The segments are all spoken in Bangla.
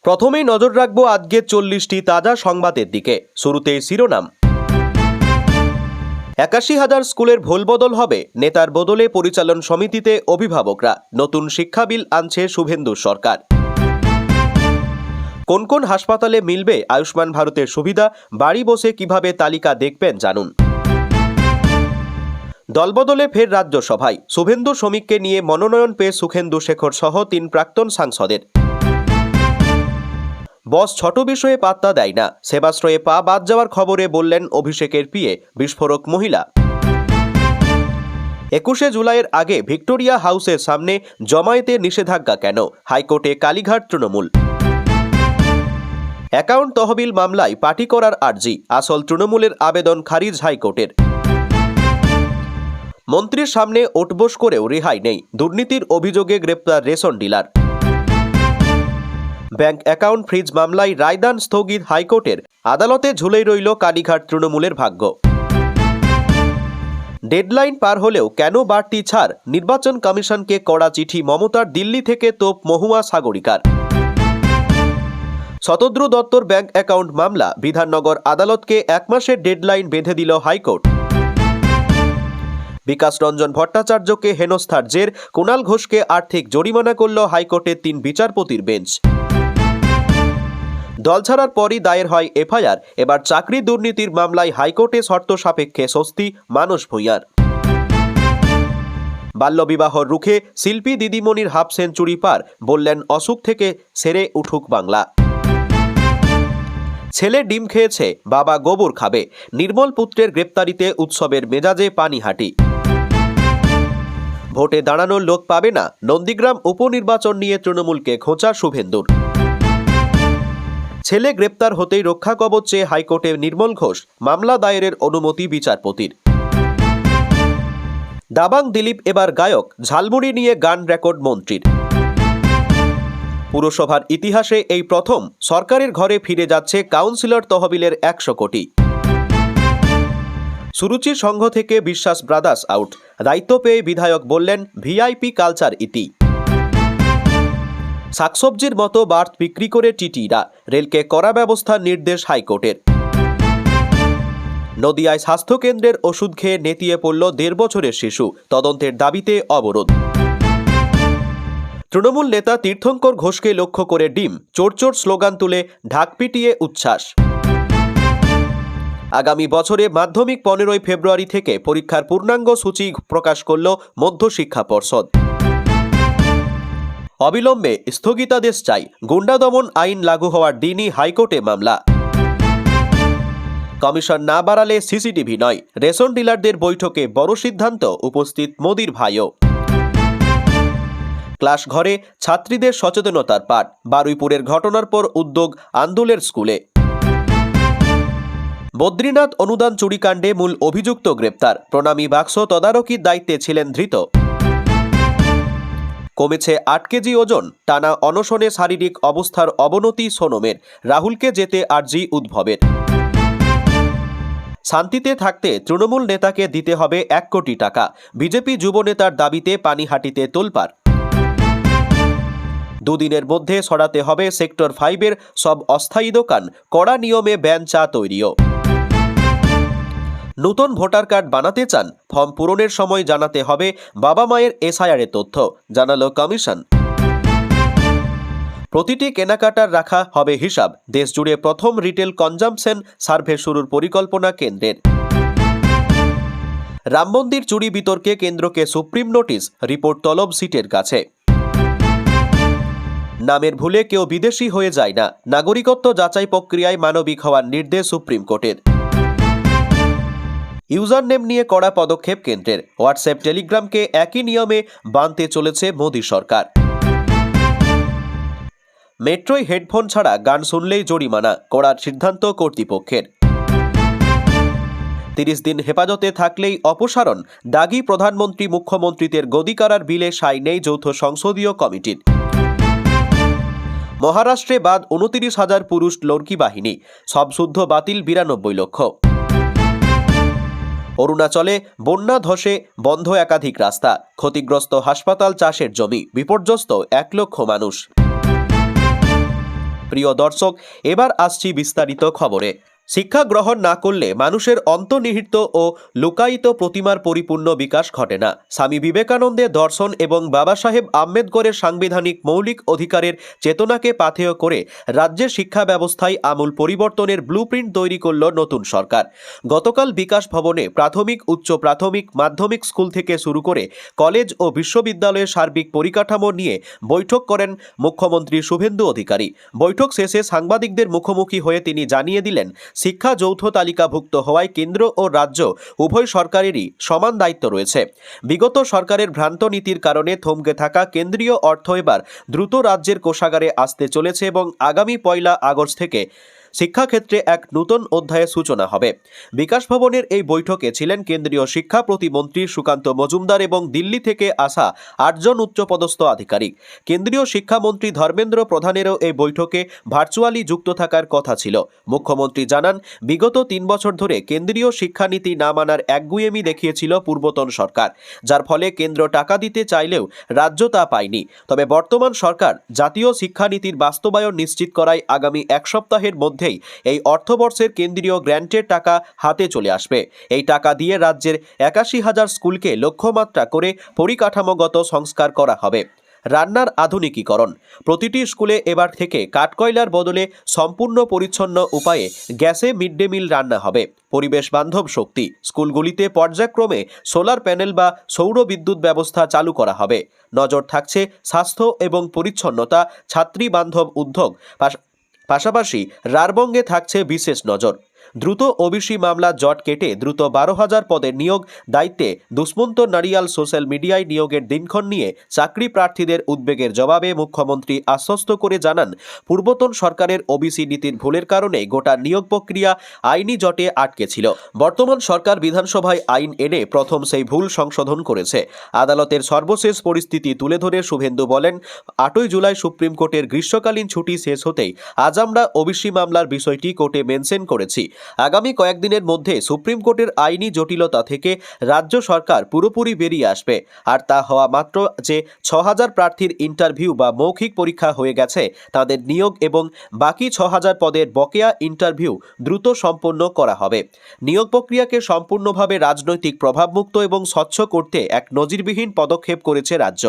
প্রথমেই নজর রাখবো আজকে 40টি তাজা সংবাদের দিকে। শুরুতেই শিরোনাম। ৮১,০০০ স্কুলের ভোলবদল হবে, নেতার বদলে পরিচালন সমিতিতে অভিভাবকরা। নতুন শিক্ষা বিল আনছে শুভেন্দু সরকার। কোন কোন হাসপাতালে মিলবে আয়ুষ্মান ভারতের সুবিধা, বাড়ি বসে কিভাবে তালিকা দেখবেন জানুন। দলবদলে ফের রাজ্যসভায় শুভেন্দু শ্রমিককে নিয়ে মনোনয়ন পেয়ে সুখেন্দু শেখর সহ ৩ প্রাক্তন সাংসদের। বস ছোট বিষয়ে পাত্তা দেয় না, সেবাশ্রয়ে পা বাদ যাওয়ার খবরে বললেন অভিষেকের পিএ, বিস্ফোরক মহিলা। ২১শে জুলাইয়ের আগে ভিক্টোরিয়া হাউসের সামনে জমায়েতে নিষেধাজ্ঞা কেন, হাইকোর্টে কালীঘাট তৃণমূল। অ্যাকাউন্ট তহবিল মামলায় পার্টি করার আর্জি, আসল তৃণমূলের আবেদন খারিজ হাইকোর্টের। মন্ত্রীর সামনে ওঠবোস করেও রেহাই নেই, দুর্নীতির অভিযোগে গ্রেপ্তার ration dealer. Bank account freeze মামলায় রায়দান স্থগিত হাইকোর্টের, আদালতে ঝুলেই রইল কালীঘাট তৃণমূলের ভাগ্য। ডেডলাইন পার হলেও কেন বাড়তি ছাড়, নির্বাচন কমিশনকে কড়া চিঠি মমতার, দিল্লি থেকে তোপ মহুয়া সাগরিকার। শতদ্রু দত্তর ব্যাংক অ্যাকাউন্ট মামলা, বিধাননগর আদালতকে 1 মাসের ডেডলাইন বেঁধে দিল হাইকোর্ট। বিকাশ রঞ্জন ভট্টাচার্যকে হেনস্থার জের, কুণাল ঘোষকে আর্থিক জরিমানা করল হাইকোর্টের 3 বিচারপতির বেঞ্চ। দল ছাড়ার পরই দায়ের হয় এফআইআর, এবার চাকরি দুর্নীতির মামলায় হাইকোর্টে শর্ত সাপেক্ষে স্বস্তি মানস ভূঁইয়ার। বাল্যবিবাহ রুখে শিল্পী দিদিমণির হাফ সেঞ্চুরি পার, বললেন অসুখ থেকে সেরে উঠুক বাংলা। ছেলে ডিম খেয়েছে, বাবা গোবর খাবে, নির্মল পুত্রের গ্রেপ্তারিতে উৎসবের মেজাজে পানিহাটি। ভোটে দাঁড়ানোর লোক পাবে না, নন্দীগ্রাম উপনির্বাচন নিয়ে তৃণমূলকে খোঁচা শুভেন্দুর। ছেলে গ্রেপ্তার হতেই রক্ষা কবচ চেয়ে হাইকোর্টে নির্মল ঘোষ, মামলা দায়েরের অনুমতি বিচারপতির। দাবাং দিলীপ এবার গায়ক, ঝালমুড়ি নিয়ে গান রেকর্ড মন্ত্রীর। পুরসভার ইতিহাসে এই প্রথম সরকারের ঘরে ফিরে যাচ্ছে কাউন্সিলর তহবিলের 100 কোটি। সুরুচি সংঘ থেকে বিশ্বাস ব্রাদার্স আউট, দায়িত্ব পেয়ে বিধায়ক বললেন ভিআইপি কালচার ইতি। শাকসবজির মতো বার্থ বিক্রি করে টিটিরা, রেলকে কড়া ব্যবস্থার নির্দেশ হাইকোর্টের। নদিয়ায় স্বাস্থ্যকেন্দ্রের ওষুধ খেয়ে নেতিয়ে পড়ল 1.5 বছরের শিশু, তদন্তের দাবিতে অবরোধ। তৃণমূল নেতা তীর্থঙ্কর ঘোষকে লক্ষ্য করে ডিম, চোর চোর স্লোগান তুলে ঢাক পিটিয়ে উচ্ছ্বাস। আগামী বছরে মাধ্যমিক 15 ফেব্রুয়ারি থেকে পরীক্ষার পূর্ণাঙ্গ সূচি প্রকাশ করল মধ্যশিক্ষা পর্ষদ। অবিলম্বে স্থগিতাদেশ চাই, গুন্ডা দমন আইন লাগু হওয়ার দিনই হাইকোর্টে মামলা। কমিশন না বাড়ালে সিসিটিভি নয়, রেশন ডিলারদের বৈঠকে বড় সিদ্ধান্ত, উপস্থিত মোদির ভাইও। ক্লাস ঘরে ছাত্রীদের সচেতনতার পাঠ, বারুইপুরের ঘটনার পর উদ্যোগ আন্দোলের স্কুলে। বদ্রীনাথ অনুদান চুরিকাণ্ডে মূল অভিযুক্ত গ্রেপ্তার, প্রণামী বাক্স তদারকির দায়িত্বে ছিলেন ধৃত। কমেছে 8 কেজি ওজন, টানা অনশনে শারীরিক অবস্থার অবনতি সোনমের, রাহুলকে যেতে আর্জি উদ্ভবের। শান্তিতে থাকতে তৃণমূল নেতাকে দিতে হবে 1 কোটি টাকা, বিজেপি যুব নেতার দাবিতে পানিহাটিতে তোলপাড়। 2 দিনের মধ্যে সরাতে হবে সেক্টর 5-এর সব অস্থায়ী দোকান, কড়া নিয়মে ব্যান চা তৈরিও। নতুন ভোটার কার্ড বানাতে চান, ফর্ম পূরণের সময় জানাতে হবে বাবা মায়ের এসআইআরের তথ্য, জানালো কমিশন। প্রতিটি কেনাকাটার রাখা হবে হিসাব, দেশজুড়ে প্রথম রিটেল কনজাম্পশন সার্ভে শুরুর পরিকল্পনা কেন্দ্রের। রাম মন্দির চুরি বিতর্কে কেন্দ্রকে সুপ্রিম নোটিশ, রিপোর্ট তলব সিটের কাছে। নামের ভুলে কেউ বিদেশি হয়ে যায় না, নাগরিকত্ব যাচাই প্রক্রিয়ায় মানবিক হওয়ার নির্দেশ সুপ্রিম কোর্টের। ইউজার নেম নিয়ে কড়া পদক্ষেপ কেন্দ্রের, হোয়াটসঅ্যাপ টেলিগ্রামকে একই নিয়মে বাঁধতে চলেছে মোদী সরকার। মেট্রোয় হেডফোন ছাড়া গান শুনলেই জরিমানা, কড়া সিদ্ধান্ত কর্তৃপক্ষের। 30 দিন হেফাজতে থাকলেই অপসারণ, দাগি প্রধানমন্ত্রী মুখ্যমন্ত্রীদের গদি কাড়ার বিলে সাই নেই যৌথ সংসদীয় কমিটির। মহারাষ্ট্রে বাদ 29,000 পুরুষ লড়কি বাহিনী, সব শুদ্ধ বাতিল 92 লক্ষ। অরুণাচলে বন্যা ধসে বন্ধ একাধিক রাস্তা, ক্ষতিগ্রস্ত হাসপাতাল, চাষের জমি, বিপর্যস্ত 1 লক্ষ মানুষ। প্রিয় দর্শক, এবার আসছি বিস্তারিত খবরে। শিক্ষা গ্রহণ না করলে মানুষের অন্তর্নিহিত ও লুকায়িত প্রতিমার পরিপূর্ণ বিকাশ ঘটে না। স্বামী বিবেকানন্দের দর্শন এবং বাবা সাহেব আম্বেদকরের সাংবিধানিক মৌলিক অধিকারের চেতনাকে পাথেয় করে রাজ্যের শিক্ষা ব্যবস্থায় আমূল পরিবর্তনের ব্লুপ্রিন্ট তৈরি করল নতুন সরকার। গতকাল বিকাশ ভবনে প্রাথমিক, উচ্চ প্রাথমিক, মাধ্যমিক স্কুল থেকে শুরু করে কলেজ ও বিশ্ববিদ্যালয়ের সার্বিক পরিকাঠামো নিয়ে বৈঠক করেন মুখ্যমন্ত্রী শুভেন্দু অধিকারী। বৈঠক শেষে সাংবাদিকদের মুখোমুখি হয়ে তিনি জানিয়ে দিলেন, শিক্ষা যৌথ তালিকাভুক্ত হওয়ায় কেন্দ্র ও রাজ্য উভয় সরকারেরই সমান দায়িত্ব রয়েছে। বিগত সরকারের ভ্রান্ত নীতির কারণে থমকে থাকা কেন্দ্রীয় অর্থ এবার দ্রুত রাজ্যের কোষাগারে আসতে চলেছে এবং আগামী 1 আগস্ট থেকে শিক্ষাক্ষেত্রে এক নতুন অধ্যায়ের সূচনা হবে। বিকাশ ভবনের এই বৈঠকে ছিলেন কেন্দ্রীয় শিক্ষা প্রতিমন্ত্রী সুকান্ত মজুমদার এবং দিল্লি থেকে আসা 8 জন উচ্চপদস্থ আধিকারিক। কেন্দ্রীয় শিক্ষামন্ত্রী ধর্মেন্দ্র প্রধানেরও এই বৈঠকে ভার্চুয়ালি যুক্ত থাকার কথা ছিল। মুখ্যমন্ত্রী জানান, বিগত 3 বছর ধরে কেন্দ্রীয় শিক্ষানীতি না মানার একগুঁয়েমি দেখিয়েছিল পূর্বতন সরকার, যার ফলে কেন্দ্র টাকা দিতে চাইলেও রাজ্য তা পায়নি। তবে বর্তমান সরকার জাতীয় শিক্ষানীতির বাস্তবায়ন নিশ্চিত করায় আগামী 1 সপ্তাহের মধ্যে এই অর্থবর্ষের কেন্দ্রীয় গ্র্যান্টের টাকা হাতে চলে আসবে। এই টাকা দিয়ে রাজ্যের 81,000 স্কুলকে লক্ষ্যমাত্রা করে পরিকাঠামোগত সংস্কার করা হবে। রান্নার আধুনিকীকরণ, প্রতিটি স্কুলে এবার থেকে কাঠকয়লার বদলে সম্পূর্ণ পরিচ্ছন্ন উপায়ে গ্যাসে মিড ডে মিল রান্না হবে। পরিবেশ বান্ধব শক্তি, স্কুলগুলিতে পর্যায়ক্রমে সোলার প্যানেল বা সৌর বিদ্যুৎ ব্যবস্থা চালু করা হবে। নজর থাকছে স্বাস্থ্য এবং পরিচ্ছন্নতা, ছাত্রী বান্ধব উদ্যোগ, পাশাপাশি রারবঙ্গে থাকছে বিশেষ নজর। দ্রুত ওবিসি মামলা জট কেটে দ্রুত 12,000 পদের নিয়োগ, দায়িত্বে দুষ্মন্ত নারিয়াল সোশ্যাল মিডিয়ায় নিয়োগের দিনক্ষণ নিয়ে চাকরি প্রার্থীদের উদ্বেগের জবাবে মুখ্যমন্ত্রী আশ্বস্ত করে জানান, পূর্বতন সরকারের ওবিসি নীতির ভুলের কারণে গোটা নিয়োগ প্রক্রিয়া আইনি জটে আটকে ছিল। বর্তমান সরকার বিধানসভায় আইন এনে প্রথম সেই ভুল সংশোধন করেছে। আদালতের সর্বশেষ পরিস্থিতি তুলে ধরে শুভেন্দু বলেন, 8ই জুলাই সুপ্রিম কোর্টের গ্রীষ্মকালীন ছুটি শেষ হতেই আজ আমরা ওবিসি মামলার বিষয়টি কোর্টে মেনশন করেছি। আগামী কয়েকদিনের মধ্যে সুপ্রিম কোর্টের আইনি জটিলতা থেকে রাজ্য সরকার পুরোপুরি বেরিয়ে আসবে। আর তা হওয়া মাত্র যে 6,000 প্রার্থীর ইন্টারভিউ বা মৌখিক পরীক্ষা হয়ে গেছে তাদের নিয়োগ এবং বাকি 6,000 পদের বকেয়া ইন্টারভিউ দ্রুত সম্পন্ন করা হবে। নিয়োগ প্রক্রিয়াকে সম্পূর্ণভাবে রাজনৈতিক প্রভাবমুক্ত এবং স্বচ্ছ করতে এক নজিরবিহীন পদক্ষেপ করেছে রাজ্য।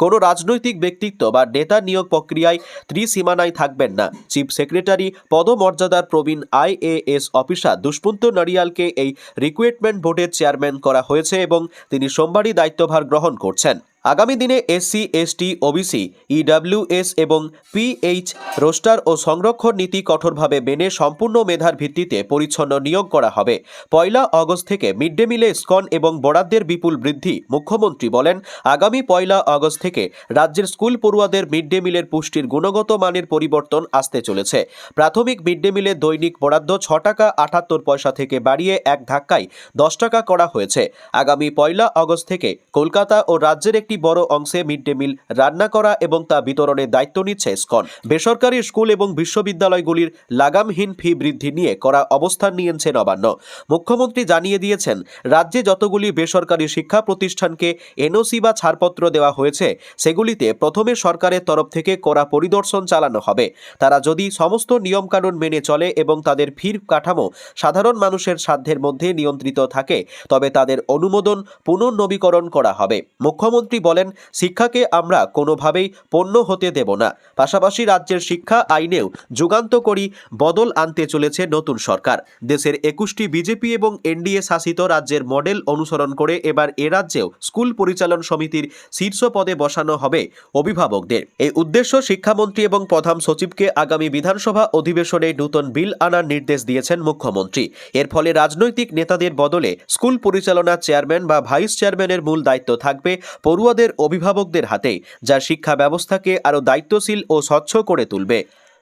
কোনো রাজনৈতিক ব্যক্তিত্ব বা নেতা নিয়োগ প্রক্রিয়ায় ত্রিসীমানায় থাকবেন না। চিফ সেক্রেটারি পদমর্যাদার প্রবীণ IAS অফিসার দুষ্মন্ত নারিয়ালকে এই রিক্রুটমেন্ট বোর্ডের চেয়ারম্যান করা হয়েছে এবং তিনি সোমবারই দায়িত্বভার গ্রহণ করছেন। আগামী দিনে SC, ST, OBC, EWS এবং PH রোস্টার ও সংরক্ষণ নীতি কঠোরভাবে মেনে সম্পূর্ণ মেধার ভিত্তিতে পরিচ্ছন্ন নিয়োগ করা হবে। 1 আগস্ট থেকে মিড ডে মিলে স্কন এবং বরাদ্দের বিপুল বৃদ্ধি। মুখ্যমন্ত্রী বলেন, আগামী 1 আগস্ট থেকে রাজ্যের স্কুল পড়ুয়াদের মিড ডে মিলের পুষ্টির গুণগত মানের পরিবর্তন আসতে চলেছে। প্রাথমিক মিড ডে মিলে দৈনিক বরাদ্দ 6 টাকা 78 পয়সা থেকে বাড়িয়ে এক ধাক্কায় 10 টাকা করা হয়েছে। আগামী 1 আগস্ট থেকে কলকাতা ও রাজ্যের একটি বড় অংশে মিড ডে মিল রান্না করা এবং তা বিতরণের দায়িত্ব নিচ্ছে স্কন। বেসরকারি স্কুল এবং বিশ্ববিদ্যালয়গুলির লাগামহীন ফি বৃদ্ধি নিয়ে করা অবস্থান নিয়েছে নবান্ন। মুখ্যমন্ত্রী জানিয়ে দিয়েছেন, রাজ্যে যতগুলি বেসরকারি শিক্ষা প্রতিষ্ঠানকে NOC বা ছাড়পত্র দেওয়া হয়েছে সেগুলিতে প্রথমে সরকারের তরফ থেকে কড়া পরিদর্শন চালানো হবে। তারা যদি সমস্ত নিয়মকানুন মেনে চলে এবং তাদের ফির কাঠামো সাধারণ মানুষের সাধ্যের মধ্যে নিয়ন্ত্রিত থাকে তবে তাদের অনুমোদন পুনর্নবীকরণ করা হবে। মুখ্যমন্ত্রী বলেন, শিক্ষাকে আমরা কোনোভাবেই পণ্য হতে দেব না। পাশাপাশি রাজ্যের শিক্ষা আইনেও যুগান্তকারী বদল আনতে চলেছে নতুন সরকার। দেশের 21টি বিজেপি এবং NDA শাসিত রাজ্যের মডেল অনুসরণ করে এবার এ রাজ্যেও স্কুল পরিচালন সমিতির শীর্ষ পদে বসানো হবে অভিভাবকদের। এই উদ্দেশ্য শিক্ষামন্ত্রী এবং প্রধান সচিবকে আগামী বিধানসভা অধিবেশনে নতুন বিল আনার নির্দেশ দিয়েছেন মুখ্যমন্ত্রী। এর ফলে রাজনৈতিক নেতাদের বদলে স্কুল পরিচালনার চেয়ারম্যান বা ভাইস চেয়ারম্যানের মূল দায়িত্ব থাকবে পড়ুয়াদের অভিভাবকদের হাতে, যা শিক্ষা ব্যবস্থাকে আরও দায়িত্বশীল ও স্বচ্ছ করে তুলবে।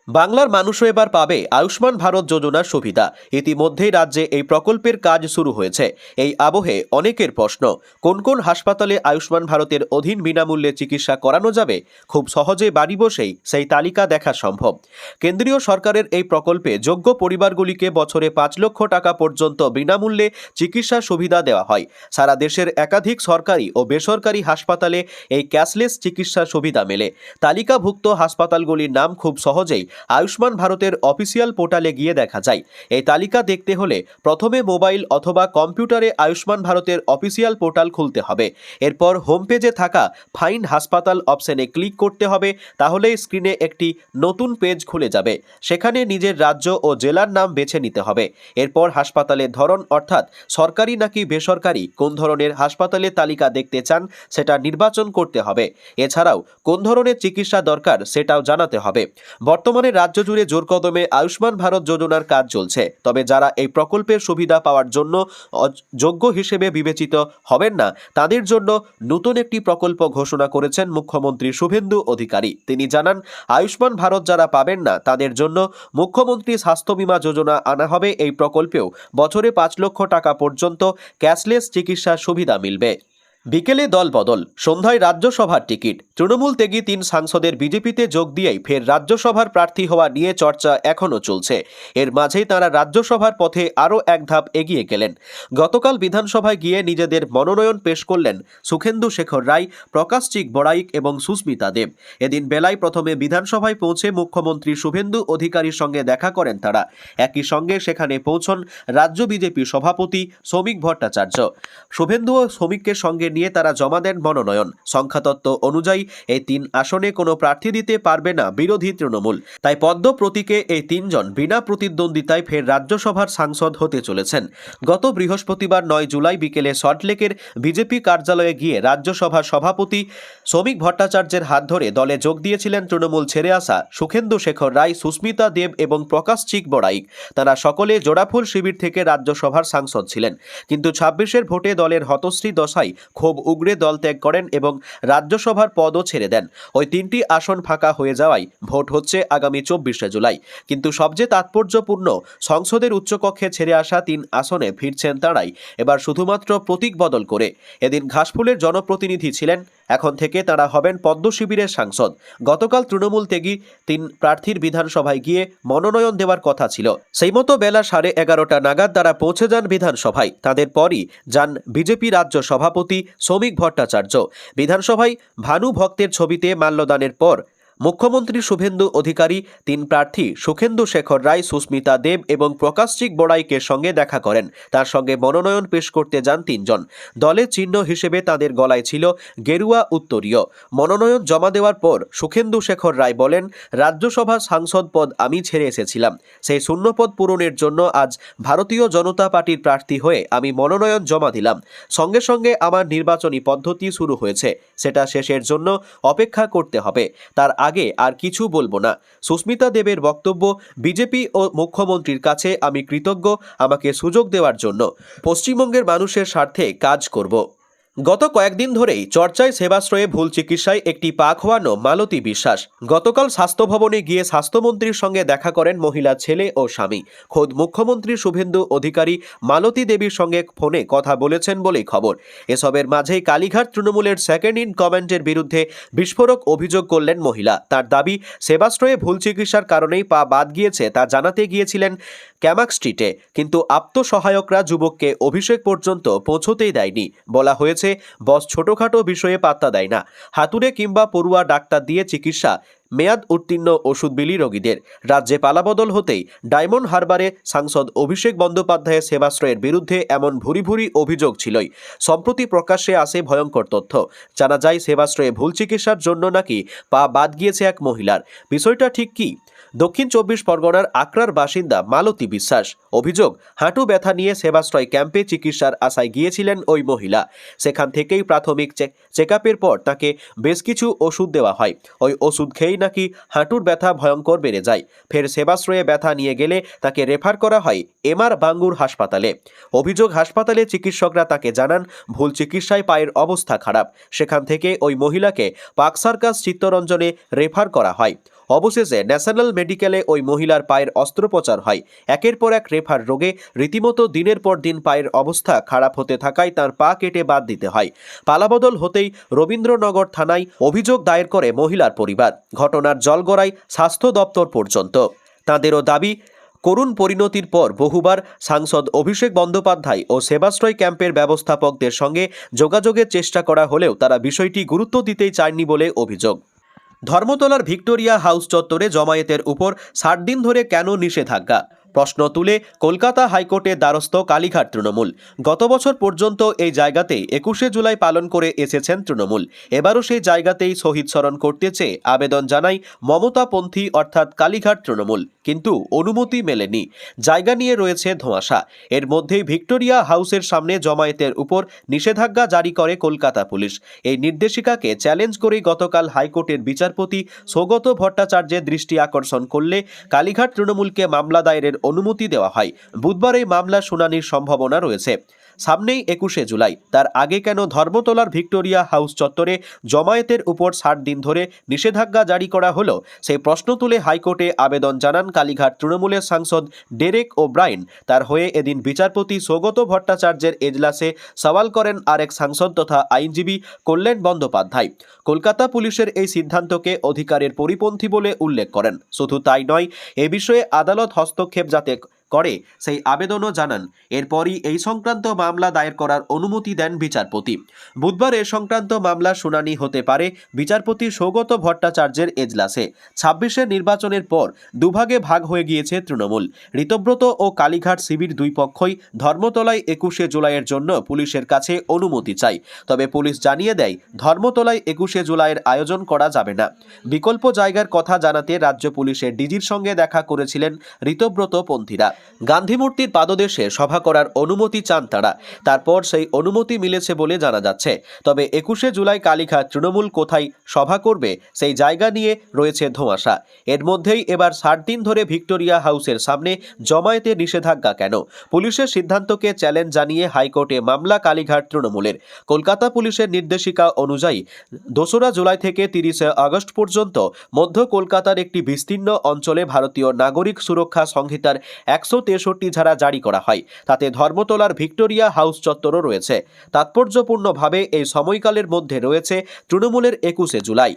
বাংলার মানুষও এবার পাবে আয়ুষ্মান ভারত যোজনার সুবিধা। ইতিমধ্যেই রাজ্যে এই প্রকল্পের কাজ শুরু হয়েছে। এই আবহে অনেকের প্রশ্ন, কোন কোন হাসপাতালে আয়ুষ্মান ভারতের অধীন বিনামূল্যে চিকিৎসা করানো যাবে? খুব সহজে বাড়ি বসেই সেই তালিকা দেখা সম্ভব। কেন্দ্রীয় সরকারের এই প্রকল্পে যোগ্য পরিবারগুলিকে বছরে 5 লক্ষ টাকা পর্যন্ত বিনামূল্যে চিকিৎসা সুবিধা দেওয়া হয়। সারা দেশের একাধিক সরকারি ও বেসরকারি হাসপাতালে এই ক্যাশলেস চিকিৎসা সুবিধা মেলে। তালিকাভুক্ত হাসপাতালগুলির নাম খুব সহজেই আয়ুষ্মান ভারতের অফিসিয়াল পোর্টালে গিয়ে দেখা যায়। এই তালিকা দেখতে হলে প্রথমে মোবাইল অথবা কম্পিউটারে আয়ুষ্মান ভারতের অফিসিয়াল পোর্টাল খুলতে হবে। এরপর হোম পেজে থাকা ফাইন্ড হাসপাতাল অপশনে ক্লিক করতে হবে। তাহলেই স্ক্রিনে একটি নতুন পেজ খুলে যাবে। সেখানে নিজের রাজ্য ও জেলার নাম বেছে নিতে হবে। এরপর হাসপাতালের ধরন অর্থাৎ সরকারি নাকি বেসরকারি, কোন ধরনের হাসপাতালের তালিকা দেখতে চান সেটা নির্বাচন করতে হবে। এছাড়াও কোন ধরনের চিকিৎসা দরকার সেটাও জানাতে হবে। বর্তমানে রাজ্য জুড়ে জোরকদমে আয়ুষ্মান ভারত যোজনার কাজ চলছে। তবে যারা এই প্রকল্পের সুবিধা পাওয়ার জন্য যোগ্য হিসেবে বিবেচিত হবেন না, তাদের জন্য নতুন একটি প্রকল্প ঘোষণা করেছেন মুখ্যমন্ত্রী শুভেন্দু অধিকারী। তিনি জানান, আয়ুষ্মান ভারত যারা পাবেন না তাদের জন্য মুখ্যমন্ত্রী স্বাস্থ্য বীমা যোজনা আনা হবে। এই প্রকল্পেও বছরে 5 লক্ষ টাকা পর্যন্ত ক্যাশলেস চিকিৎসার সুবিধা মিলবে। বিকেলে দল বদল, সন্ধ্যায় রাজ্যসভার টিকিট। তৃণমূল ত্যাগী 3 সাংসদের বিজেপিতে যোগ দিয়েই ফের রাজ্যসভার প্রার্থী হওয়া নিয়ে চর্চা এখনও চলছে। এর মাঝেই তাঁরা রাজ্যসভার পথে আরও এক ধাপ এগিয়ে গেলেন। গতকাল বিধানসভায় গিয়ে নিজেদের মনোনয়ন পেশ করলেন সুখেন্দু শেখর রায়, প্রকাশচিক বড়াইক এবং সুস্মিতা দেব। এদিন বেলায় প্রথমে বিধানসভায় পৌঁছে মুখ্যমন্ত্রী শুভেন্দু অধিকারীর সঙ্গে দেখা করেন তারা। একই সঙ্গে সেখানে পৌঁছন রাজ্য বিজেপি সভাপতি শ্রমিক ভট্টাচার্য। শুভেন্দু ও শ্রমিককে সঙ্গে নিয়ে তারা জমা দেন মনোনয়ন। সংখ্যাতত্ত্ব অনুযায়ী এই 3 আসনে কোনো প্রার্থী দিতে পারবে না বিরোধী তৃণমূল। তাই পদ্ম প্রতীকে এই 3 জন বিনা প্রতিদ্বন্দ্বিতায় ফের রাজ্যসভার সাংসদ হতে চলেছেন। গত বৃহস্পতিবার 9 জুলাই বিকেলে সল্টলেকের বিজেপি কার্যালয়ে গিয়ে রাজ্যসভার সভাপতি শ্রমিক ভট্টাচার্যের হাত ধরে দলে যোগ দিয়েছিলেন তৃণমূল ছেড়ে আসা সুখেন্দু শেখর রায়, সুস্মিতা দেব এবং প্রকাশচিক বড়াইক। তারা সকলে জোড়াফুল শিবির থেকে রাজ্যসভার সাংসদ ছিলেন। কিন্তু 26-এর ভোটে দলের হতশ্রী দশায় ক্ষোভ উগরে দল ত্যাগ করেন এবং রাজ্যসভার পদও ছেড়ে দেন। ওই 3টি আসন ফাঁকা হয়ে যাওয়ায় ভোট হচ্ছে আগামী 24শে জুলাই। কিন্তু সবচেয়ে তাৎপর্যপূর্ণ, সংসদের উচ্চকক্ষে ছেড়ে আসা 3 আসনে ফিরছেন তাঁরাই, এবার শুধুমাত্র প্রতীক বদল করে। এদিন ঘাসফুলের জনপ্রতিনিধি ছিলেন, এখন থেকে তাঁরা হবেন পদ্ম শিবিরের সাংসদ। গতকাল তৃণমূল ত্যাগী 3 প্রার্থীর বিধানসভায় গিয়ে মনোনয়ন দেওয়ার কথা ছিল। সেই মতো বেলা 11:30 নাগাদ তারা পৌঁছে যান বিধানসভায়। তাদের পরই যান বিজেপি রাজ্য সভাপতি শ্রমিক ভট্টাচার্য। বিধানসভায় ভানু ভক্তের ছবিতে মাল্যদানের পর মুখ্যমন্ত্রী শুভেন্দু অধিকারী 3 প্রার্থী সুখেন্দু শেখর রায়, সুস্মিতা দেব এবং প্রকাশচিক বড়াইকের সঙ্গে দেখা করেন। তার সঙ্গে মনোনয়ন পেশ করতে যান 3 জন। দলের চিহ্ন হিসেবে তাদের গলায় ছিল গেরুয়া উত্তরীয়। মনোনয়ন জমা দেওয়ার পর সুখেন্দু শেখর রায় বলেন, রাজ্যসভা সাংসদ পদ আমি ছেড়ে এসেছিলাম। সেই শূন্যপদ পূরণের জন্য আজ ভারতীয় জনতা পার্টির প্রার্থী হয়ে আমি মনোনয়ন জমা দিলাম। সঙ্গে সঙ্গে আমার নির্বাচনী পদ্ধতি শুরু হয়েছে, সেটা শেষের জন্য অপেক্ষা করতে হবে। তার আগে আর কিছু বলবো না। সুস্মিতা দেবের বক্তব্য, বিজেপি ও মুখ্যমন্ত্রীর কাছে আমি কৃতজ্ঞ আমাকে সুযোগ দেওয়ার জন্য। পশ্চিমবঙ্গের মানুষের স্বার্থে কাজ করব। গত কয়েকদিন ধরেই চর্চায় সেবাশ্রয়ে ভুল চিকিৎসায় একটি পা খোয়ানো মালতী বিশ্বাস। গতকাল স্বাস্থ্য ভবনে গিয়ে স্বাস্থ্যমন্ত্রীর সঙ্গে দেখা করেন মহিলা ছেলে ও স্বামী। খোদ মুখ্যমন্ত্রী শুভেন্দু অধিকারী মালতী দেবীর সঙ্গে ফোনে কথা বলেছেন বলেই খবর। এসবের মাঝেই কালীঘাট তৃণমূলের সেকেন্ড ইন কমেন্টের বিরুদ্ধে বিস্ফোরক অভিযোগ করলেন মহিলা। তার দাবি, সেবাশ্রয়ে ভুল চিকিৎসার কারণেই পা বাদ গিয়েছে তা জানাতে গিয়েছিলেন ক্যামাক স্ট্রিটে, কিন্তু আত্মসহায়করা যুবককে অভিষেক পর্যন্ত পৌঁছতেই দেয়নি। বলা হয়েছে, বস ছোটখাটো বিষয়ে পাত্তা দেয় না, হাতুড়ে কিংবা পড়ুয়া ডাক্তার দিয়ে চিকিৎসা, মেয়াদ উত্তীর্ণ ওষুধ বিলি রোগীদের। রাজ্যে পালাবদল হতেই ডায়মন্ড হারবারে সাংসদ অভিষেক বন্দ্যোপাধ্যায়ের সেবাশ্রয়ের বিরুদ্ধে এমন ভুরি ভুরি অভিযোগ ছিলই। সম্প্রতি প্রকাশ্যে আসে ভয়ঙ্কর তথ্য। জানা যায়, সেবাশ্রয়ে ভুল চিকিৎসার জন্য নাকি পা বাদ গিয়েছে এক মহিলার। বিষয়টা ঠিক কি? দক্ষিণ 24 পরগনার আকরার বাসিন্দা মালতী বিশ্বাস। অভিযোগ, হাঁটু ব্যথা নিয়ে সেবাশ্রয় ক্যাম্পে চিকিৎসার আশায় গিয়েছিলেন ওই মহিলা। সেখান থেকেই প্রাথমিক চেকআপের পর তাকে বেশ কিছু ওষুধ দেওয়া হয়। ওই ওষুধ খেয়েই নাকি হাঁটুর ব্যথা ভয়ঙ্কর বেড়ে যায়। ফের সেবাশ্রয়ে ব্যথা নিয়ে গেলে তাকে রেফার করা হয় এমআর বাঙ্গুর হাসপাতালে। অভিযোগ, হাসপাতালে চিকিৎসকরা তাকে জানান ভুল চিকিৎসায় পায়ের অবস্থা খারাপ। সেখান থেকে ওই মহিলাকে পার্ক সার্কাস চিত্তরঞ্জনে রেফার করা হয়। অবশেষে ন্যাশনাল মেডিকেলে ওই মহিলার পায়ের অস্ত্রোপচার হয়। একের পর এক রেফার রোগে রীতিমতো দিনের পর দিন পায়ের অবস্থা খারাপ হতে থাকায় তার পা কেটে বাদ দিতে হয়। পালাবদল হতেই রবীন্দ্রনগর থানায় অভিযোগ দায়ের করে মহিলার পরিবার। ঘটনার জল গড়ায় স্বাস্থ্য দপ্তর পর্যন্ত। তাঁদেরও দাবি, করুণ পরিণতির পর বহুবার সাংসদ অভিষেক বন্দ্যোপাধ্যায় ও সেবাশ্রয় ক্যাম্পের ব্যবস্থাপকদের সঙ্গে যোগাযোগের চেষ্টা করা হলেও তারা বিষয়টি গুরুত্ব দিতেই চায়নি বলে অভিযোগ। ধর্মতলার ভিক্টোরিয়া হাউস চত্বরে জমায়েতের উপর 60 দিন ধরে কেন নিষেধাজ্ঞা? প্রশ্ন তুলে কলকাতা হাইকোর্টের দ্বারস্থ কালীঘাট তৃণমূল। গত বছর পর্যন্ত এই জায়গাতেই 21শে জুলাই পালন করে এসেছেন তৃণমূল। এবারও সেই জায়গাতেই শহীদ স্মরণ করতে চেয়ে আবেদন জানায় মমতাপন্থী অর্থাৎ কালীঘাট তৃণমূল, কিন্তু অনুমতি মেলেনি। জায়গা নিয়ে রয়েছে ধোঁয়াশা। এর মধ্যেই ভিক্টোরিয়া হাউসের সামনে জমায়েতের উপর নিষেধাজ্ঞা জারি করে কলকাতা পুলিশ। এই নির্দেশিকাকে চ্যালেঞ্জ করেই গতকাল হাইকোর্টের বিচারপতি সৌগত ভট্টাচার্যের দৃষ্টি আকর্ষণ করলে কালীঘাট তৃণমূলকে মামলা দায়েরের অনুমতি দেওয়া হয়। বুধবার এই মামলা শুনানির সম্ভাবনা রয়েছে। সামনেই 21শে জুলাই, তার আগে কেন ধর্মতলার ভিক্টোরিয়া হাউস চত্বরে জমায়েতের উপর 60 দিন ধরে নিষেধাজ্ঞা জারি করা হলো, সেই প্রশ্ন তুলে হাইকোর্টে আবেদন জানান কালীঘাট তৃণমূলের সাংসদ ডেরেক ওব্রায়েন। তার হয়ে এদিন বিচারপতি সৌগত ভট্টাচার্যের এজলাসে সওয়াল করেন আরেক সাংসদ তথা আইনজীবী কল্যাণ বন্দ্যোপাধ্যায়। কলকাতা পুলিশের এই সিদ্ধান্তকে অধিকারের পরিপন্থী বলে উল্লেখ করেন। শুধু তাই নয়, এ বিষয়ে আদালত হস্তক্ষেপ যাতে করে সেই আবেদনও জানান। এরপরই এই সংক্রান্ত মামলা দায়ের করার অনুমতি দেন বিচারপতি। বুধবার এ সংক্রান্ত মামলা শুনানি হতে পারে বিচারপতি সৌগত ভট্টাচার্যের এজলাসে। 26শে নির্বাচনের পর দুভাগে ভাগ হয়ে গিয়েছে তৃণমূল। ঋতব্রত ও কালীঘাট শিবির দুই পক্ষই ধর্মতলায় 21শে জুলাইয়ের জন্য পুলিশের কাছে অনুমতি চায়। তবে পুলিশ জানিয়ে দেয়, ধর্মতলায় 21শে জুলাইয়ের আয়োজন করা যাবে না। বিকল্প জায়গার কথা জানাতে রাজ্য পুলিশের ডিজির সঙ্গে দেখা করেছিলেন ঋতব্রত পন্থীরা। গান্ধী মূর্তির পাদদেশে সভা করার অনুমতি চান তারা। তারপর সেই অনুমতি মিলেছে বলে জানা যাচ্ছে। তবে 21শে জুলাই কালীঘাট তৃণমূল কোথায় সভা করবে সেই জায়গা নিয়ে রয়েছে ধোঁয়াশা। এর মধ্যেই এবার 60 দিন ধরে ভিক্টোরিয়া হাউসের সামনে জমায়েতে নিষেধাজ্ঞা কেন? পুলিশের সিদ্ধান্তকে চ্যালেঞ্জ জানিয়ে হাইকোর্টে মামলা কালীঘাট তৃণমূলের। কলকাতা পুলিশের নির্দেশিকা অনুযায়ী 2রা জুলাই থেকে 30শে আগস্ট পর্যন্ত মধ্য কলকাতার একটি বিস্তীর্ণ অঞ্চলে ভারতীয় নাগরিক সুরক্ষা সংহিতার 163 ধারা জারি করা হয়। তাতে ধর্মতলার ভিক্টোরিয়া হাউস চত্বরও রয়েছে। তাৎপর্যপূর্ণভাবে এই সময়কালের মধ্যে রয়েছে তৃণমূলের 21শে জুলাই।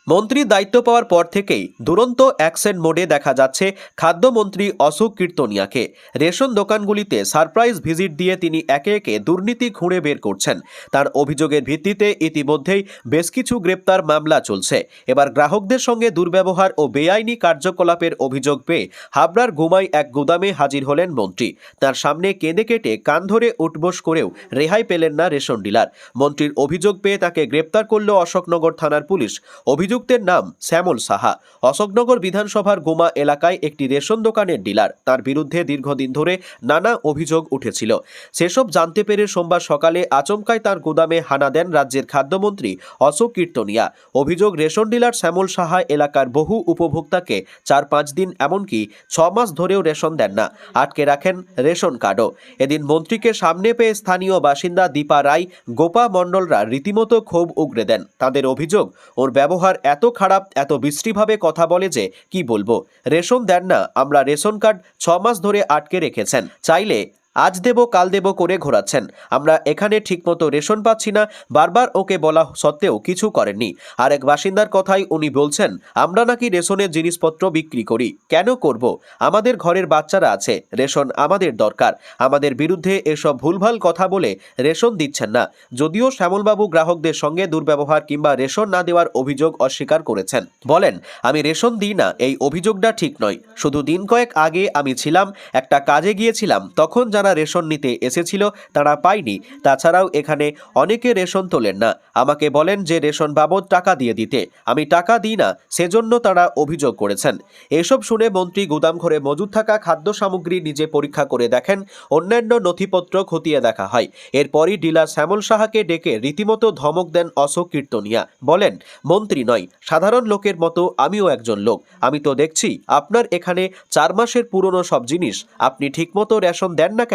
মন্ত্রীর দায়িত্ব পাওয়ার পর থেকেই দুরন্ত অ্যাকশন মোডে দেখা যাচ্ছে খাদ্যমন্ত্রী অশোক কীর্তনিয়াকে। রেশন দোকানগুলিতে সারপ্রাইজ ভিজিট দিয়ে তিনি একে একে দুর্নীতি খুঁড়ে বের করছেন। তার অভিযোগের ভিত্তিতে ইতিমধ্যেই বেশ কিছু গ্রেপ্তার মামলা চলছে। এবার গ্রাহকদের সঙ্গে দুর্ব্যবহার ও বেআইনি কার্যকলাপের অভিযোগ পেয়ে হাবড়ার গুমাই এক গুদামে হাজির হলেন মন্ত্রী। তার সামনে কেঁদে কেটে কান ধরে উঠবোস করেও রেহাই পেলেন না রেশন ডিলার। মন্ত্রীর অভিযোগ পেয়ে তাকে গ্রেপ্তার করল অশোকনগর থানার পুলিশ। অভিযুক্তের নাম শ্যামল সাহা। অশোকনগর বিধানসভার গোমা এলাকায় একটি রেশন দোকানের ডিলার। তার বিরুদ্ধে দীর্ঘদিন ধরে নানা অভিযোগ উঠেছিল। সেসব জানতে পেরে সোমবার সকালে আচমকায় তার গুদামে হানা দেন রাজ্যের খাদ্যমন্ত্রী অশোক কীর্তনিয়া। অভিযোগ, রেশন ডিলার শ্যামল সাহা এলাকার বহু উপভোক্তাকে 4-5 দিন এমনকি 6 মাস ধরেও রেশন দেন না, আটকে রাখেন রেশন কার্ডও। এদিন মন্ত্রীকে সামনে পেয়ে স্থানীয় বাসিন্দা দীপা রায়, গোপা মণ্ডলরা রীতিমতো ক্ষোভ উগরে দেন। তাদের অভিযোগ, ওর ব্যবহার এত খারাপ, এত বিশ্রীভাবে কথা বলে যে কি বলবো। রেশন দেন না, আমরা রেশন কার্ড 6 মাস ধরে আটকে রেখেছেন, চাইলে আজ দেব কাল দেব করে ঘোরাচ্ছেন। আমরা এখানে ঠিকমতো রেশন পাচ্ছি না, বারবার ওকে বলা সত্ত্বেও কিছু করেননি। আরেক বাসিন্দার কথাই উনি বলছেন, আমরা নাকি রেশনের জিনিসপত্র বিক্রি করি। কেন করব? আমাদের ঘরের বাচ্চারা আছে, রেশন আমাদের দরকার। আমাদের বিরুদ্ধে এসব ভুলভাল কথা বলে রেশন দিচ্ছেন না। যদিও শ্যামলবাবু গ্রাহকদের সঙ্গে দুর্ব্যবহার কিংবা রেশন না দেওয়ার অভিযোগ অস্বীকার করেছেন। বলেন, আমি রেশন দিই না, এই অভিযোগটা ঠিক নয়। শুধু দিন কয়েক আগে আমি ছিলাম, একটা কাজে গিয়েছিলাম, তখন যারা রেশন নিতে এসেছিল তারা পায়নি। তাছাড়াও এখানে অনেকে রেশন তোলেন না, আমাকে বলেন যে রেশন বাবদ টাকা দিয়ে দিতে, আমি টাকা দিই না, সেজন্য তারা অভিযোগ করেছেন। এসব শুনে মন্ত্রী গুদাম ঘরে মজুদ থাকা খাদ্য সামগ্রী নিজে পরীক্ষা করে দেখেন, অন্যান্য নথিপত্র খতিয়ে দেখা হয়। এরপরই ডিলার শ্যামল সাহাকে ডেকে রীতিমতো ধমক দেন অশোক কীর্তনিয়া। বলেন, মন্ত্রী নয়, সাধারণ লোকের মতো আমিও একজন লোক। আমি তো দেখছি আপনার এখানে 4 মাসের পুরনো সব জিনিস, আপনি ঠিকমতো রেশন দেন না কেন?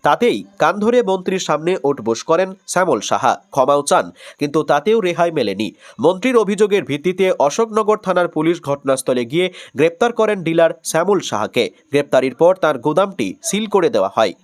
তাতেই কান ধরে মন্ত্রীর সামনে উঠবোস করেন শ্যামল সাহা, ক্ষমাও চান, কিন্তু তাতেও রেহাই মেলেনি। মন্ত্রীর অভিযোগের ভিত্তিতে অশোকনগর থানার পুলিশ ঘটনাস্থলে গিয়ে গ্রেপ্তার করেন ডিলার শ্যামল সাহাকে। গ্রেপ্তারির পর তার গুদামটি সিল করে দেওয়া হয়।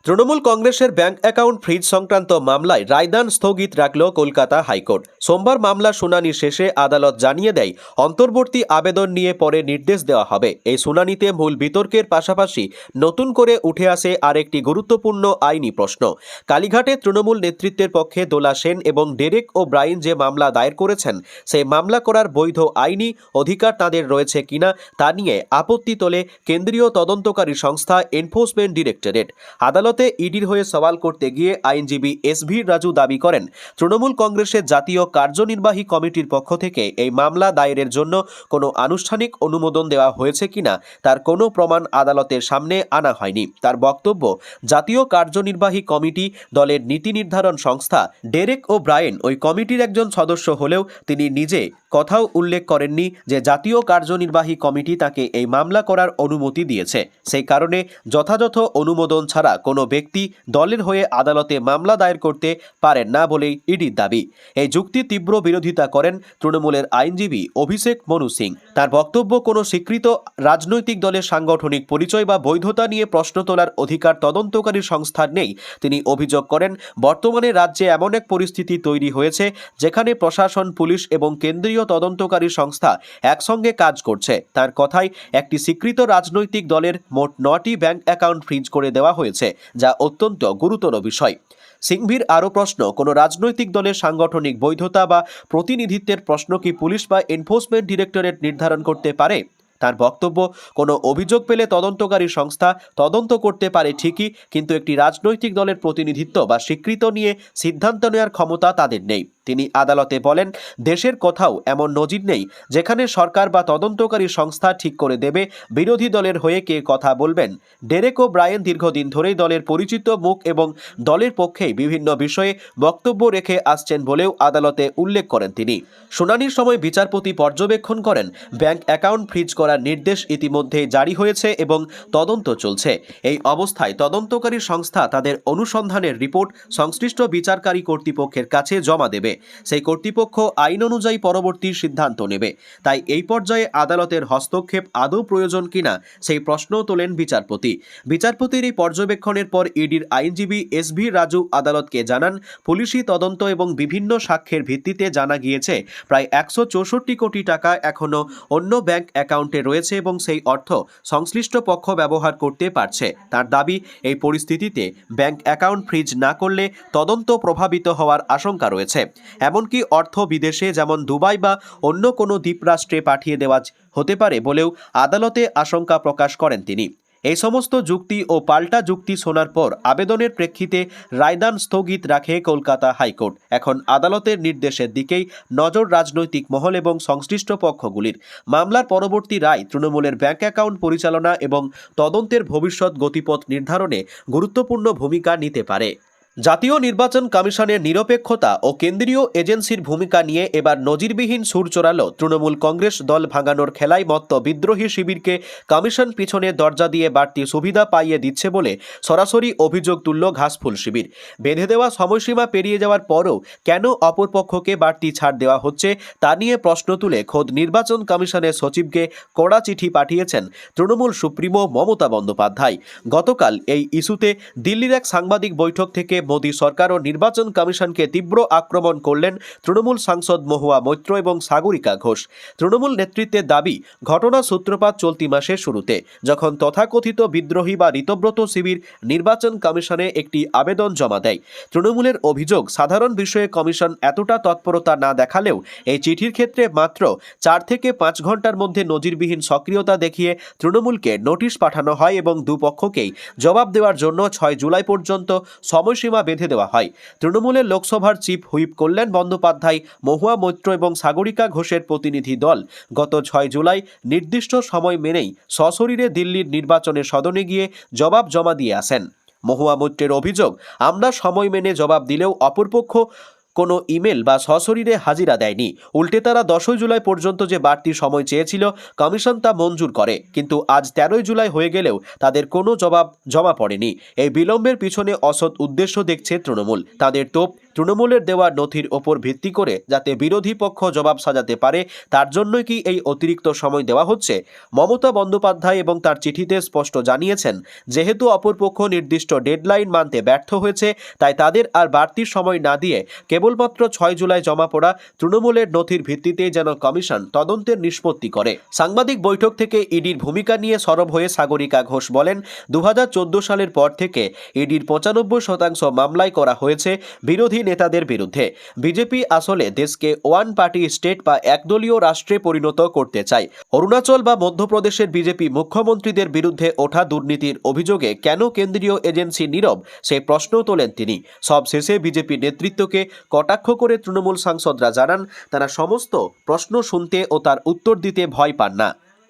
তৃণমূল কংগ্রেসের ব্যাংক অ্যাকাউন্ট ফ্রিজ সংক্রান্ত মামলায় রায়দান স্থগিত রাখল কলকাতা হাইকোর্ট। সোমবার মামলা শুনানি শেষে আদালত জানিয়ে দেয়, অন্তর্বর্তী আবেদন নিয়ে পরে নির্দেশ দেওয়া হবে। এই শুনানিতে মূল বিতর্কের পাশাপাশি নতুন করে উঠে আসে আরেকটি গুরুত্বপূর্ণ আইনি প্রশ্ন। কালীঘাটে তৃণমূল নেতৃত্বের পক্ষে দোলা সেন এবং ডেরেক ও ব্রাইন যে মামলা দায়ের করেছেন, সেই মামলা করার বৈধ আইনি অধিকার তাদের রয়েছে কিনা তা নিয়ে আপত্তি তোলে কেন্দ্রীয় তদন্তকারী সংস্থা এনফোর্সমেন্ট ডিরেক্টরেট। আদালতে ইডির হয়ে সওয়াল করতে গিয়ে আইনজীবী এসভি রাজু দাবি করেন, তৃণমূল কংগ্রেসের জাতীয় কার্যনির্বাহী কমিটির পক্ষ থেকে এই মামলা দায়েরের জন্য কোনো আনুষ্ঠানিক অনুমোদন দেওয়া হয়েছে কিনা তার কোনো প্রমাণ আদালতের সামনে আনা হয়নি। তার বক্তব্য, জাতীয় কার্যনির্বাহী কমিটি দলের নীতি নির্ধারণ সংস্থা। ডেরেক ও ব্রায়েন ওই কমিটির একজন সদস্য হলেও তিনি নিজে কথাও উল্লেখ করেননি যে জাতীয় কার্যনির্বাহী কমিটি তাকে এই মামলা করার অনুমতি দিয়েছে। সেই কারণে যথাযথ অনুমোদন ছাড়া কোনো ব্যক্তি দলের হয়ে আদালতে মামলা দায়ের করতে পারেন না বলেই ইডির দাবি। এই যুক্তি তীব্র বিরোধিতা করেন তৃণমূলের আইনজীবী অভিষেক মনু সিং। তার বক্তব্য, কোনো স্বীকৃত রাজনৈতিক দলের সাংগঠনিক পরিচয় বা বৈধতা নিয়ে প্রশ্ন তোলার অধিকার তদন্তকারী সংস্থার নেই। তিনি অভিযোগ করেন, বর্তমানে রাজ্যে এমন এক পরিস্থিতি তৈরি হয়েছে যেখানে প্রশাসন, পুলিশ এবং কেন্দ্রীয় তদন্তকারী সংস্থা একসঙ্গে কাজ করছে। তার কথায়, একটি স্বীকৃত রাজনৈতিক দলের মোট 9টি ব্যাংক অ্যাকাউন্ট ফ্রিজ করে দেওয়া হয়েছে, যা অত্যন্ত গুরুতর বিষয়। সিংভির আরও প্রশ্ন, কোনো রাজনৈতিক দলের সাংগঠনিক বৈধতা বা প্রতিনিধিত্বের প্রশ্ন কি পুলিশ বা এনফোর্সমেন্ট ডিরেক্টরেট নির্ধারণ করতে পারে? তার বক্তব্য, কোনো অভিযোগ পেলে তদন্তকারী সংস্থা তদন্ত করতে পারে ঠিকই, কিন্তু একটি রাজনৈতিক দলের প্রতিনিধিত্ব বা স্বীকৃত নিয়ে সিদ্ধান্ত নেওয়ার ক্ষমতা তাদের নেই। তিনি আদালতে বলেন, দেশের কোথাও এমন নজির নেই যেখানে সরকার বা তদন্তকারী সংস্থা ঠিক করে দেবে বিরোধী দলের হয়ে কে কথা বলবেন। ডেরেক ও ব্রায়েন দীর্ঘদিন ধরেই দলের পরিচিত মুখ এবং দলের পক্ষেই বিভিন্ন বিষয়ে বক্তব্য রেখে আসছেন বলেও আদালতে উল্লেখ করেন তিনি। শুনানির সময় বিচারপতি পর্যবেক্ষণ করেন, ব্যাংক অ্যাকাউন্ট ফ্রিজ করার নির্দেশ ইতিমধ্যে জারি হয়েছে এবং তদন্ত চলছে। এই অবস্থায় তদন্তকারী সংস্থা তাদের অনুসন্ধানের রিপোর্ট সংশ্লিষ্ট বিচারকারী কর্তৃপক্ষের কাছে জমা দেবে। সেই কর্তৃপক্ষ আইন অনুযায়ী পরবর্তী সিদ্ধান্ত নেবে। তাই এই পর্যায়ে আদালতের হস্তক্ষেপ আদৌ প্রয়োজন কিনা সেই প্রশ্ন তোলেন বিচারপতি। বিচারপতির এই পর্যবেক্ষণের পর ইডির আইনজীবী এসভি রাজু আদালতকে জানান, পুলিশি তদন্ত এবং বিভিন্ন সাক্ষ্যের ভিত্তিতে জানা গিয়েছে প্রায় 164 কোটি টাকা এখনও অন্য ব্যাংক অ্যাকাউন্টে রয়েছে এবং সেই অর্থ সংশ্লিষ্ট পক্ষ ব্যবহার করতে পারছে। তার দাবি, এই পরিস্থিতিতে ব্যাংক অ্যাকাউন্ট ফ্রিজ না করলে তদন্ত প্রভাবিত হওয়ার আশঙ্কা রয়েছে। এমনকি অর্থ বিদেশে, যেমন দুবাই বা অন্য কোনো দ্বীপরাষ্ট্রে পাঠিয়ে দেওয়া হতে পারে বলেও আদালতে আশঙ্কা প্রকাশ করেন তিনি। এই সমস্ত যুক্তি ও পাল্টা যুক্তি শোনার পর আবেদনের প্রেক্ষিতে রায়দান স্থগিত রাখে কলকাতা হাইকোর্ট। এখন আদালতের নির্দেশের দিকেই নজর রাজনৈতিক মহল এবং সংশ্লিষ্ট পক্ষগুলির। মামলার পরবর্তী রায় তৃণমূলের ব্যাংক অ্যাকাউন্ট পরিচালনা এবং তদন্তের ভবিষ্যৎ গতিপথ নির্ধারণে গুরুত্বপূর্ণ ভূমিকা নিতে পারে। জাতীয় নির্বাচন কমিশনের নিরপেক্ষতা ও কেন্দ্রীয় এজেন্সির ভূমিকা নিয়ে এবার নজিরবিহীন সুর চড়াল তৃণমূল কংগ্রেস। দল ভাঙানোর খেলায় মত্ত বিদ্রোহী শিবিরকে কমিশন পিছনে দরজা দিয়ে বাড়তি সুবিধা পাইয়ে দিচ্ছে বলে সরাসরি অভিযোগ তুলল ঘাসফুল শিবির। বেঁধে দেওয়া সময়সীমা পেরিয়ে যাওয়ার পরও কেন অপরপক্ষকে বাড়তি ছাড় দেওয়া হচ্ছে তা নিয়ে প্রশ্ন তুলে খোদ নির্বাচন কমিশনের সচিবকে কড়া চিঠি পাঠিয়েছেন তৃণমূল সুপ্রিমো মমতা বন্দ্যোপাধ্যায়। গতকাল এই ইস্যুতে দিল্লির এক সাংবাদিক বৈঠক থেকে মোদী সরকার ও নির্বাচন কমিশনকে তীব্র আক্রমণ করলেন তৃণমূল সাংসদ মহুয়া মৈত্র এবং সাগরিকা ঘোষ। তৃণমূল নেতৃত্বের দাবি, ঘটনার সূত্রপাত চলতি মাসের শুরুতে, যখন তথাকথিত বিদ্রোহী বা ঋতব্রত শিবির নির্বাচন কমিশনে একটি আবেদন জমা দেয়। তৃণমূলের অভিযোগ, সাধারণ বিষয়ে কমিশন এতটা তৎপরতা না দেখালেও এই চিঠির ক্ষেত্রে মাত্র 4 থেকে 5 ঘন্টার মধ্যে নজিরবিহীন সক্রিয়তা দেখিয়ে তৃণমূলকে নোটিশ পাঠানো হয় এবং দুপক্ষকেই জবাব দেওয়ার জন্য 6 জুলাই পর্যন্ত সময়সীমা বেঁধে দেওয়া হয়। তৃণমূলের লোকসভার চিফ হুইপ কল্যাণ বন্দ্যোপাধ্যায়, মহুয়া মৈত্র এবং সাগরিকা ঘোষের প্রতিনিধি দল গত 6 জুলাই নির্দিষ্ট সময় মেনেই সশরীরে দিল্লির নির্বাচনের সদনে গিয়ে জবাব জমা দিয়ে আসেন। মহুয়া মৈত্রের অভিযোগ, আমরা সময় মেনে জবাব দিলেও অপরপক্ষ কোনো ইমেল বা সশরীরে হাজিরা দেয়নি। উল্টে তারা 10ই জুলাই পর্যন্ত যে বাড়তি সময় চেয়েছিল, কমিশন তা মঞ্জুর করে, কিন্তু আজ 13ই জুলাই হয়ে গেলেও তাদের কোনো জবাব জমা পড়েনি। এই বিলম্বের পিছনে অসৎ উদ্দেশ্য দেখছে তৃণমূল। তাদের তোপ তৃণমূলের দেওয়া নথির ওপর ভিত্তি করে যাতে বিরোধী পক্ষ জবাব সাজাতে পারে, তার জন্যই কি এই অতিরিক্ত সময় দেওয়া হচ্ছে? মমতা বন্দ্যোপাধ্যায় এবং তার চিঠিতে স্পষ্ট জানিয়েছেন, যেহেতু অপরপক্ষ নির্দিষ্ট ডেডলাইন মানতে ব্যর্থ হয়েছে, তাই তাদের আর বাড়তি সময় না দিয়ে কেবলমাত্র 6 জুলাই জমা পড়া তৃণমূলের নথির ভিত্তিতেই যেন কমিশন তদন্তের নিষ্পত্তি করে। সাংবাদিক বৈঠক থেকে ইডির ভূমিকা নিয়ে সরব হয়ে সাগরিকা ঘোষ বলেন, 2014 সালের পর থেকে ইডির 95% মামলাই করা হয়েছে বিরোধী নেতাদের বিরুদ্ধে। বিজেপি আসলে দেশকে ওয়ান পার্টি স্টেট বা একদলীয় রাষ্ট্রে পরিণত করতে চায়। অরুণাচল বা মধ্যপ্রদেশের বিজেপি মুখ্যমন্ত্রীদের বিরুদ্ধে ওঠা দুর্নীতির অভিযোগে কেন কেন্দ্রীয় এজেন্সি নীরব, সেই প্রশ্ন তোলেন তিনি। সবশেষে বিজেপি নেতৃত্বকে কটাক্ষ করে তৃণমূল সাংসদরা জানান, তারা সমস্ত প্রশ্ন শুনতে ও তার উত্তর দিতে ভয় পান না।